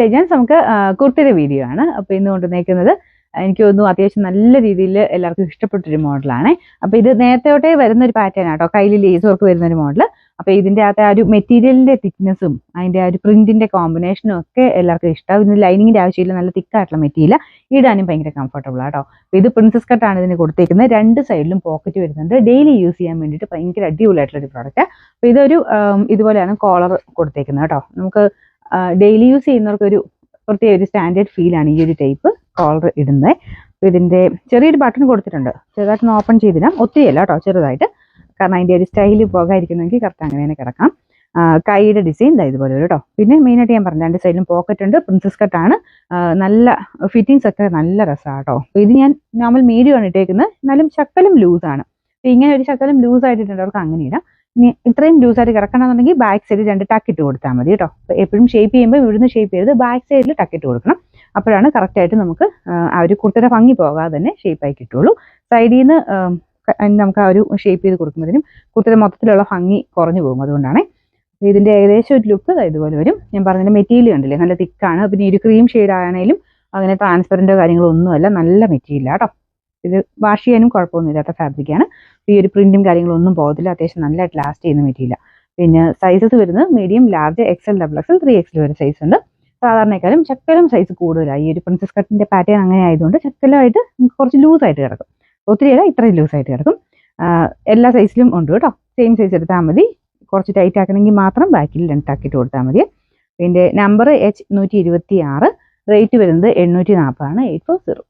Legends നമുക്ക് കുർത്തിയുടെ video ആണ്. അപ്പോൾ ഇന്ന് കൊണ്ടുവന്നേക്കുന്നത് എനിക്ക് തോന്നുന്നു അത്യാവശ്യം നല്ല രീതിയിൽ എല്ലാവർക്കും ഇഷ്ടപ്പെട്ടൊരു മോഡലാണ്. അപ്പോൾ ഇത് നേരത്തെ തൊട്ടേ വരുന്നൊരു പാറ്റേൺ ആട്ടോ, കയ്യിൽ ലേസ് വർക്ക് വരുന്നൊരു മോഡൽ. അപ്പോൾ ഇതിൻ്റെ അകത്തെ ആ ഒരു മെറ്റീരിയലിൻ്റെ തിക്നെസ്സും അതിൻ്റെ ആ ഒരു പ്രിന്റിൻ്റെ കോമ്പിനേഷനും ഒക്കെ എല്ലാവർക്കും ഇഷ്ടമാവും. ഇതിന് ലൈനിങ്ങിൻ്റെ ആവശ്യമില്ല, നല്ല തിക്കായിട്ടുള്ള മെറ്റീരിയൽ, ഇടാനും ഭയങ്കര കംഫർട്ടബിൾ ആട്ടോ. അപ്പോൾ ഇത് പ്രിൻസസ് കട്ടാണ് ഇതിന് കൊടുത്തേക്കുന്നത്. രണ്ട് സൈഡിലും പോക്കറ്റ് വരുന്നുണ്ട്. ഡെയിലി യൂസ് ചെയ്യാൻ വേണ്ടിയിട്ട് ഭയങ്കര അടിപൊളിയായിട്ടുള്ളൊരു പ്രോഡക്റ്റ്. അപ്പോൾ ഇതൊരു ഇതുപോലെയാണ് കോളർ കൊടുത്തേക്കുന്നത് കേട്ടോ. നമുക്ക് ഡെയിലി യൂസ് ചെയ്യുന്നവർക്കൊരു പ്രത്യേക ഒരു സ്റ്റാൻഡേർഡ് ഫീലാണ് ഈ ഒരു ടൈപ്പ് കോളർ ഇടുന്നത്. അപ്പോൾ ഇതിൻ്റെ ചെറിയൊരു ബട്ടൺ കൊടുത്തിട്ടുണ്ട്, ചെറുതായിട്ടൊന്ന് ഓപ്പൺ ചെയ്തിടാം, ഒത്തിരിയല്ല കേട്ടോ, ചെറുതായിട്ട്, കാരണം അതിൻ്റെ ഒരു സ്റ്റൈല് പോകാതിരിക്കുന്നെങ്കിൽ കറക്റ്റ് അങ്ങനെ തന്നെ കിടക്കാം. കൈയുടെ ഡിസൈൻ ഇതുപോലെ വരും കേട്ടോ. പിന്നെ മെയിനായിട്ട് ഞാൻ പറഞ്ഞു രണ്ട് സൈഡിലും പോക്കറ്റ് ഉണ്ട്, പ്രിൻസസ് കട്ടാണ്, നല്ല ഫിറ്റിങ്സ് ഒക്കെ നല്ല രസമാണ് കേട്ടോ. അപ്പോൾ ഇത് ഞാൻ നോർമൽ മീഡിയം ആണ് ഇട്ടേക്കുന്നത്, എന്നാലും ശക്കലും ലൂസാണ്. അപ്പോൾ ഇങ്ങനെ ഒരു ശക്കലും ലൂസായിട്ടിട്ടുള്ളവർക്ക് അങ്ങനെ ഇടാം. ഇനി ഇത്രയും ലൂസായിട്ട് കിടക്കണമെന്നുണ്ടെങ്കിൽ ബാക്ക് സൈഡിൽ 2 ടക്കിട്ട് കൊടുത്താൽ മതി കേട്ടോ. അപ്പോൾ എപ്പോഴും ഷേപ്പ് ചെയ്യുമ്പോൾ ഇവിടുന്ന് ഷേപ്പ് ചെയ്ത് ബാക്ക് സൈഡിൽ ടക്കിട്ട് കൊടുക്കണം. അപ്പോഴാണ് കറക്റ്റായിട്ട് നമുക്ക് ആ ഒരു കുർത്തയുടെ ഭംഗി പോകാതെ തന്നെ ഷേപ്പായി കിട്ടുള്ളൂ. സൈഡിൽ നിന്ന് നമുക്ക് ആ ഒരു ഷേപ്പ് ചെയ്ത് കൊടുക്കുമ്പോഴത്തേനും കുർത്തയുടെ മൊത്തത്തിലുള്ള ഭംഗി കുറഞ്ഞു പോകും. അതുകൊണ്ടാണ് ഇതിൻ്റെ ഏകദേശം ഒരു ലുക്ക് ഇതുപോലെ വരും. ഞാൻ പറഞ്ഞതിൻ്റെ മെറ്റീരിയൽ കണ്ടില്ലേ, നല്ല തിക്കാണ്. പിന്നെ ഒരു ക്രീം ഷെയ്ഡ് ആണെങ്കിലും അങ്ങനെ ട്രാൻസ്പെറൻറ്റോ കാര്യങ്ങളോ ഒന്നുമല്ല, നല്ല മെറ്റീരിയലാണ് കേട്ടോ. ഇത് വാഷ് ചെയ്യാനും കുഴപ്പമൊന്നുമില്ലാത്ത ഫാബ്രിക്കാണ്. ഈ ഒരു പ്രിന്റും കാര്യങ്ങളൊന്നും പോകത്തില്ല, അത്യാവശ്യം നല്ലതായിട്ട് ലാസ്റ്റ് ചെയ്യുന്ന മെറ്റീരിയൽ. പിന്നെ സൈസസ് വരുന്നത് medium, large, XL, XXL, 3XL വരെ സൈസ് ഉണ്ട്. സാധാരണക്കാരും ചക്കലും സൈസ് കൂടുതലായി. ഈ ഒരു പ്രിൻസസ് കട്ടിൻ്റെ പാറ്റേൺ അങ്ങനെ ആയതുകൊണ്ട് ചക്കലുമായിട്ട് കുറച്ച് ലൂസായിട്ട് കിടക്കും, ഒത്തിരിയല്ല ഇത്രയും ലൂസായിട്ട് കിടക്കും. എല്ലാ സൈസിലും ഉണ്ട് കേട്ടോ. സെയിം സൈസ് എടുത്താൽ മതി. കുറച്ച് ടൈറ്റ് ആക്കണമെങ്കിൽ മാത്രം ബാക്കിൽ 2 ടക്കിട്ട് കൊടുത്താൽ മതി. പിന്നെ നമ്പർ H126, റേറ്റ് വരുന്നത് 840 ആണ്, 840.